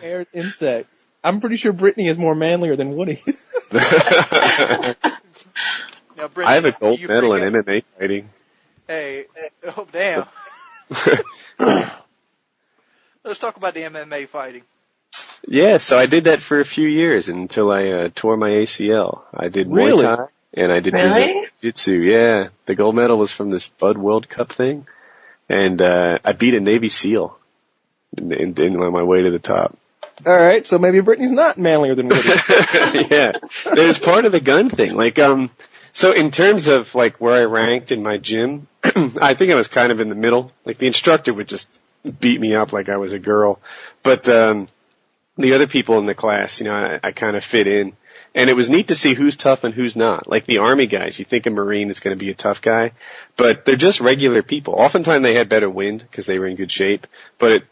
Air insects. I'm pretty sure Brittany is more manlier than Woody. Now, Brittany, I have a gold medal in MMA fighting. Hey, oh damn. Let's talk about the MMA fighting. Yeah, so I did that for a few years until I tore my ACL. I did Really? Muay Thai and I did Brazilian Jiu-Jitsu. Yeah, the gold medal was from this Bud World Cup thing, and I beat a Navy SEAL on my way to the top. All right, so maybe Brittany's not manlier than Woody. Yeah, it was part of the gun thing. Like, so in terms of like where I ranked in my gym, I think I was kind of in the middle. Like the instructor would just beat me up like I was a girl, but the other people in the class, I kind of fit in. And it was neat to see who's tough and who's not. Like the Army guys, you think a Marine is going to be a tough guy, but they're just regular people. Oftentimes they had better wind because they were in good shape, but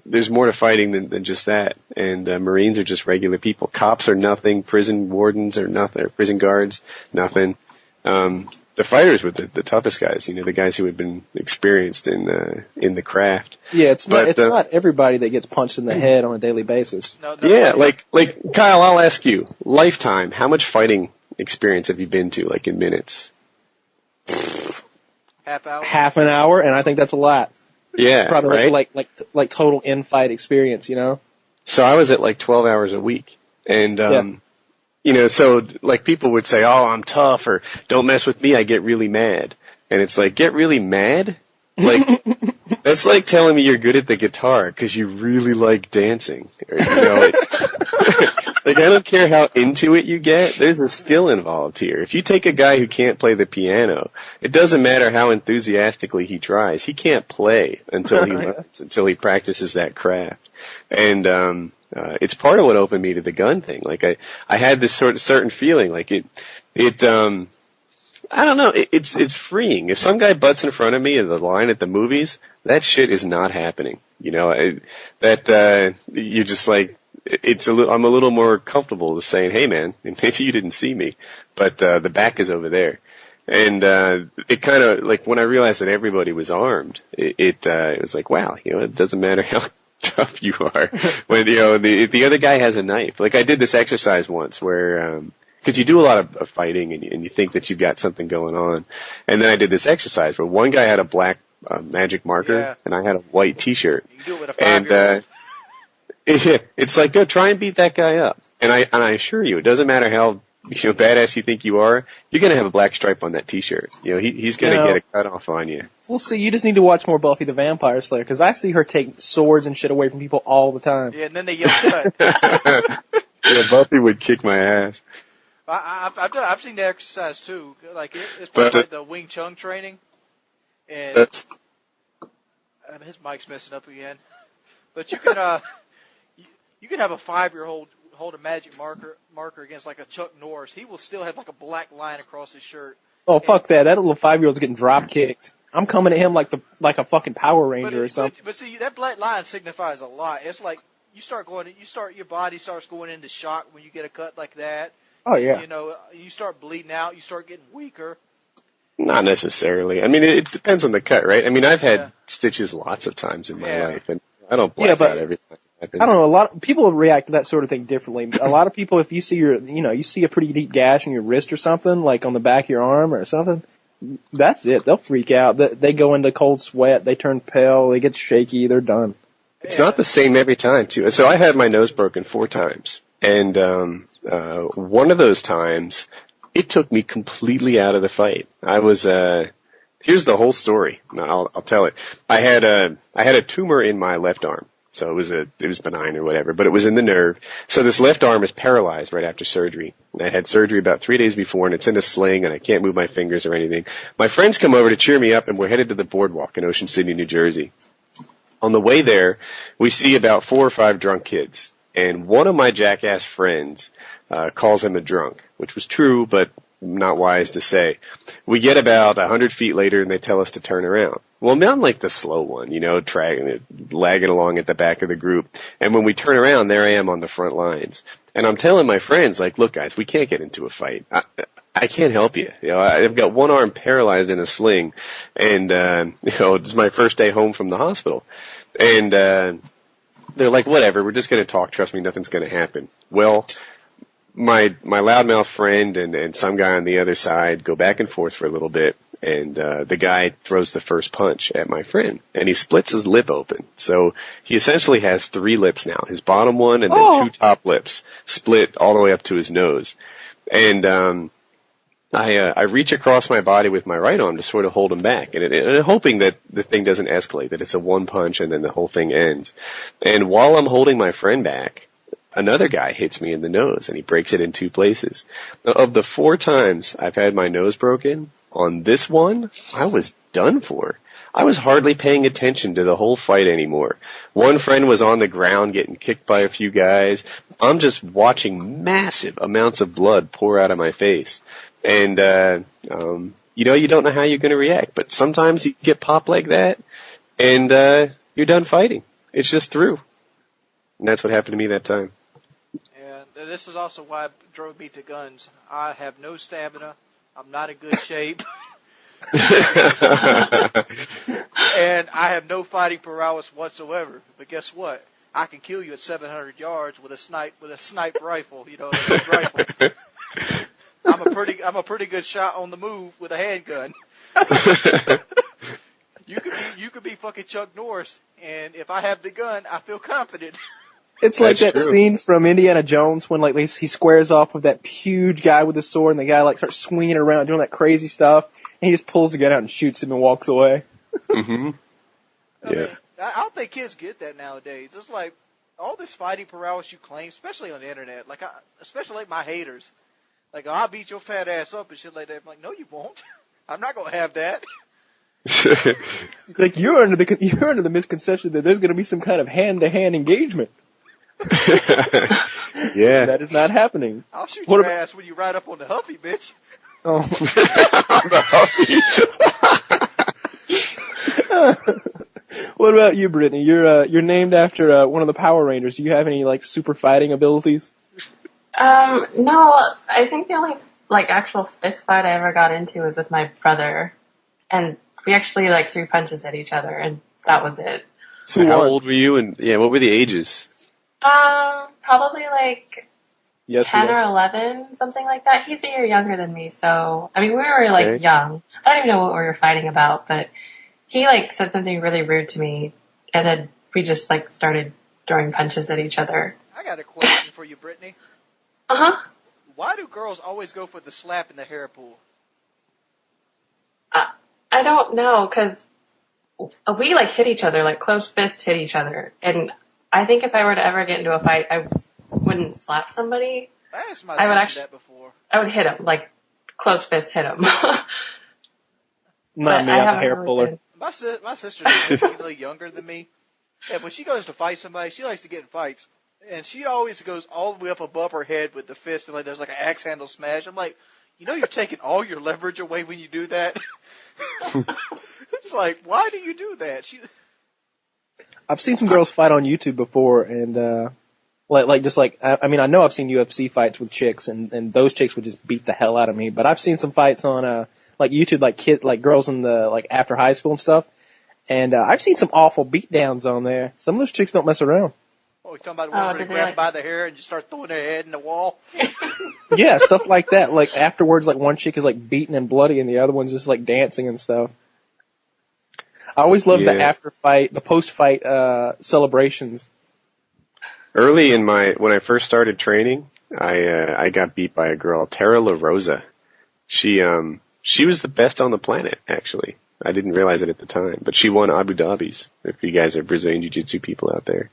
there's more to fighting than just that. And Marines are just regular people. Cops are nothing. Prison wardens are nothing. Or prison guards, nothing. The fighters were the toughest guys, the guys who had been experienced in the craft. Yeah, it's not everybody that gets punched in the head on a daily basis. No, yeah, like Kyle, I'll ask you, lifetime, how much fighting experience have you been to, like in minutes? Half hour. Half an hour, and I think that's a lot. Yeah, probably right? like total in-fight experience, So I was at like 12 hours a week, and so like people would say, "Oh, I'm tough," or "Don't mess with me, I get really mad." And it's like, get really mad? Like that's like telling me you're good at the guitar because you really like dancing. Or, like I don't care how into it you get. There's a skill involved here. If you take a guy who can't play the piano, it doesn't matter how enthusiastically he tries. He can't play until he learns, until he practices that craft. And it's part of what opened me to the gun thing. Like I had this sort of certain feeling, like it I don't know, it's freeing. If some guy butts in front of me in the line at the movies, that shit is not happening. You're just like, I'm a little more comfortable with saying, "Hey man, maybe you didn't see me, but the back is over there." And it kind of, like, when I realized that everybody was armed, it was like, wow, it doesn't matter how tough you are when the other guy has a knife. Like I did this exercise once where because you do a lot of fighting and you think that you've got something going on, and then I did this exercise where one guy had a black magic marker and I had a white T-shirt. You can do it with a 5-year-old. It's like, go try and beat that guy up, and I assure you, it doesn't matter how badass you think you are, you're gonna have a black stripe on that T-shirt. He's gonna get a cut off on you. We'll see. You just need to watch more Buffy the Vampire Slayer, because I see her take swords and shit away from people all the time. Yeah, and then they yell cut. Yeah, Buffy would kick my ass. I've seen the exercise too. Like it's part of like the Wing Chun training, and his mic's messing up again. But you can you can have a 5-year-old hold a magic marker against like a Chuck Norris. He will still have like a black line across his shirt. Oh fuck that! That little 5-year-old's getting drop kicked. I'm coming at him like a fucking Power Ranger or something. But see, that black line signifies a lot. It's like your body starts going into shock when you get a cut like that. Oh yeah. You start bleeding out. You start getting weaker. Not necessarily. I mean, it depends on the cut, right? I mean, I've had stitches lots of times in my life, and I don't blast out every time it happens. I don't know. A lot of people react to that sort of thing differently. A lot of people, if you see you see a pretty deep gash in your wrist or something, like on the back of your arm or something, that's it. They'll freak out. They go into cold sweat. They turn pale. They get shaky. They're done. It's not the same every time, too. So I had my nose broken 4 times, and one of those times, it took me completely out of the fight. I was here's the whole story. I'll tell it. I had a tumor in my left arm. So it was benign or whatever, but it was in the nerve. So this left arm is paralyzed right after surgery. I had surgery about 3 days before, and it's in a sling, and I can't move my fingers or anything. My friends come over to cheer me up, and we're headed to the boardwalk in Ocean City, New Jersey. On the way there, we see about 4 or 5 drunk kids, and one of my jackass friends calls him a drunk, which was true, but not wise to say. We get about 100 feet later, and they tell us to turn around. Well, I'm like the slow one, lagging along at the back of the group. And when we turn around, there I am on the front lines. And I'm telling my friends, like, look, guys, we can't get into a fight. I can't help you. I've got one arm paralyzed in a sling, and it's my first day home from the hospital. And they're like, whatever, we're just going to talk. Trust me, nothing's going to happen. Well, my loudmouth friend and some guy on the other side go back and forth for a little bit, and the guy throws the first punch at my friend, and he splits his lip open. So he essentially has 3 lips now, his bottom one and then 2 top lips split all the way up to his nose. And I reach across my body with my right arm to sort of hold him back, and hoping that the thing doesn't escalate, that it's a one punch and then the whole thing ends. And while I'm holding my friend back, another guy hits me in the nose, and he breaks it in 2 places. Now, of the 4 times I've had my nose broken, on this one, I was done for. I was hardly paying attention to the whole fight anymore. One friend was on the ground getting kicked by a few guys. I'm just watching massive amounts of blood pour out of my face. And, you don't know how you're going to react, but sometimes you get popped like that, and you're done fighting. It's just through. And that's what happened to me that time. And this is also why it drove me to guns. I have no stamina. I'm not in good shape. And I have no fighting prowess whatsoever. But guess what? I can kill you at 700 yards with a snipe rifle, a snipe rifle. I'm a pretty good shot on the move with a handgun. You could be fucking Chuck Norris, and if I have the gun, I feel confident. It's like that scene from Indiana Jones when he squares off with that huge guy with the sword, and the guy starts swinging around doing that crazy stuff, and he just pulls the gun out and shoots him and walks away. Mm-hmm. I mean, I don't think kids get that nowadays. It's like all this fighting prowess you claim, especially on the internet. Especially my haters. Like, I'll beat your fat ass up and shit like that. I'm like, no, you won't. I'm not gonna have that. Like you're under the misconception that there's gonna be some kind of hand-to-hand engagement. Yeah. That is not happening. I'll shoot your ass when you ride up on the Huffy, bitch. Oh. What about you, Brittany? You're named after one of the Power Rangers. Do you have any super fighting abilities? No, I think the only actual fist fight I ever got into was with my brother, and we actually threw punches at each other, and that was it. So how old were you, and what were the ages? Probably 10 or 11, something like that. He's a year younger than me, so I mean we were young. I don't even know what we were fighting about, but he said something really rude to me, and then we just started throwing punches at each other. I got a question for you, Brittany. Uh-huh. Why do girls always go for the slap in the hair pull? I don't know, because we hit each other, closed fist hit each other, and I think if I were to ever get into a fight, I wouldn't slap somebody. I asked my sister that before. I would hit him, closed fist hit him. Not me, I'm a hair puller. My sister's significantly younger than me, and when she goes to fight somebody, she likes to get in fights. And she always goes all the way up above her head with the fist, and there's an axe handle smash. I'm like, you're taking all your leverage away when you do that. It's like, why do you do that? I've seen some girls fight on YouTube before, and I know I've seen UFC fights with chicks, and those chicks would just beat the hell out of me. But I've seen some fights on YouTube, girls in the after high school and stuff, and I've seen some awful beatdowns on there. Some of those chicks don't mess around. Oh, you're talking about one where you grab them by the hair and just start throwing their head in the wall? Yeah, stuff like that. Afterwards, one chick is beaten and bloody, and the other one's just dancing and stuff. I always loved the post-fight celebrations. Early when I first started training, I got beat by a girl, Tara La Rosa. She was the best on the planet, actually. I didn't realize it at the time, but she won Abu Dhabi's, if you guys are Brazilian Jiu-Jitsu people out there.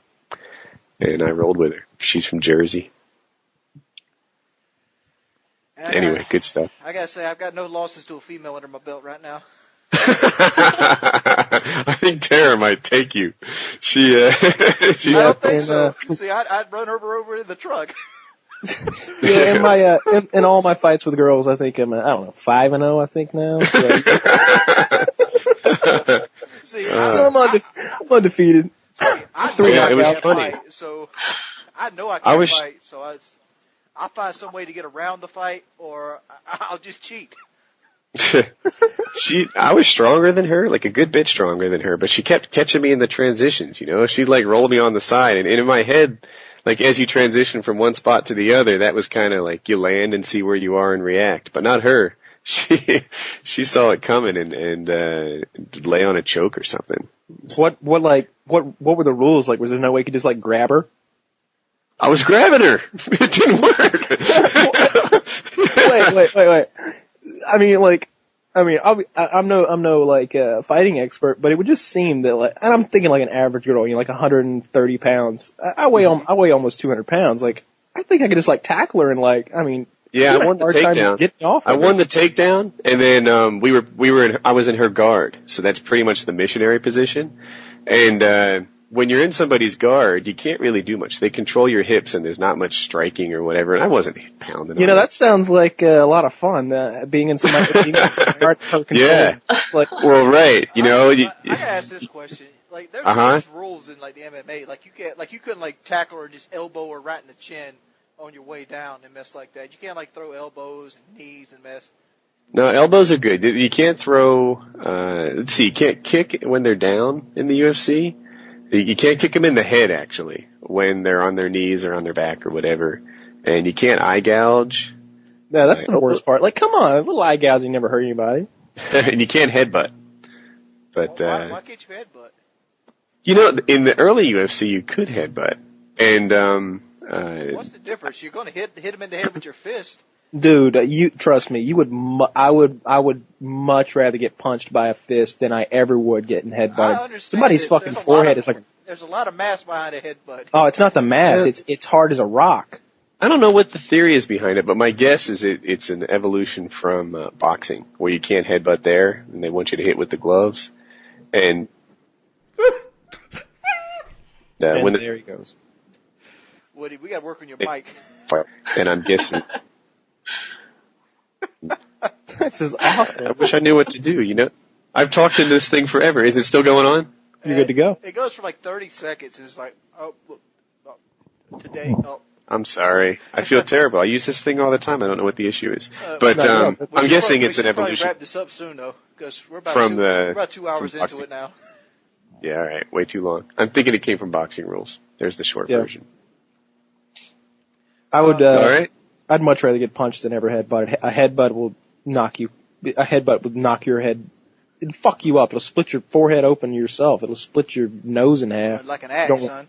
And I rolled with her. She's from Jersey. Anyway, good stuff. I gotta say, I've got no losses to a female under my belt right now. I think Tara might take you. I don't think so. See, I'd run her over in the truck. Yeah, in all my fights with girls, I think I'm 5-0. I think now. So, so I'm undefeated. It was funny. Fight, so I know I can't fight. So I'll find some way to get around the fight, or I'll just cheat. I was stronger than her, like a good bit stronger than her, but she kept catching me in the transitions, you know? She'd like roll me on the side, and in my head, like as you transition from one spot to the other, that was kind of like you land and see where you are and react, but not her. She saw it coming and lay on a choke or something. What were the rules? Like, was there no way you could just like grab her? I was grabbing her. It didn't work. Wait. I'm no like fighting expert, but it would just seem that like, and I'm thinking like an average girl, you know, like 130 pounds. I weigh almost 200 pounds. Like, I think I could just like tackle her and like, I mean, yeah, I won the takedown. I won the takedown, and then I was in her guard, so that's pretty much the missionary position. And when you're in somebody's guard, you can't really do much. They control your hips, and there's not much striking or whatever. And I wasn't pounding. You know, that sounds like a lot of fun. Being in somebody's guard, yeah. Like, well, right. You know, I gotta ask this question. Like, there's rules in like the MMA. Like, you couldn't like tackle or just elbow her right in the chin on your way down and mess like that. You can't like throw elbows and knees and mess. No, elbows are good. You can't throw. Let's see. You can't kick when they're down in the UFC. You can't kick them in the head, actually, when they're on their knees or on their back or whatever. And you can't eye gouge. Yeah, that's the worst part. Like, come on, a little eye gouging never hurt anybody. And you can't headbutt. But why can't you headbutt? You know, in the early UFC, you could headbutt. And what's the difference? You're going to hit him in the head with your fist. Dude, you trust me. I would much rather get punched by a fist than I ever would getting headbutted. Somebody's fucking forehead is like. There's a lot of mass behind a headbutt. Oh, it's not the mass. It's hard as a rock. I don't know what the theory is behind it, but my guess is it's an evolution from boxing, where you can't headbutt there, and they want you to hit with the gloves. And when there he goes. Woody, we got to work on your mic. And I'm guessing. This is awesome. I wish I knew what to do, you know? I've talked in this thing forever. Is it still going on? You're good to go. It goes for like 30 seconds, and it's like, today, I'm sorry. I feel terrible. I use this thing all the time. I don't know what the issue is. But I'm guessing it's an evolution. We should probably wrap this up soon, though, because we're about 2 hours into it now. Yeah, all right. Way too long. I'm thinking it came from boxing rules. There's the short version. I would. All right. I'd much rather get punched than ever headbutted. A headbutt will knock you. A headbutt would knock your head. It'll fuck you up. It'll split your forehead open yourself. It'll split your nose in half. Like an axe, son.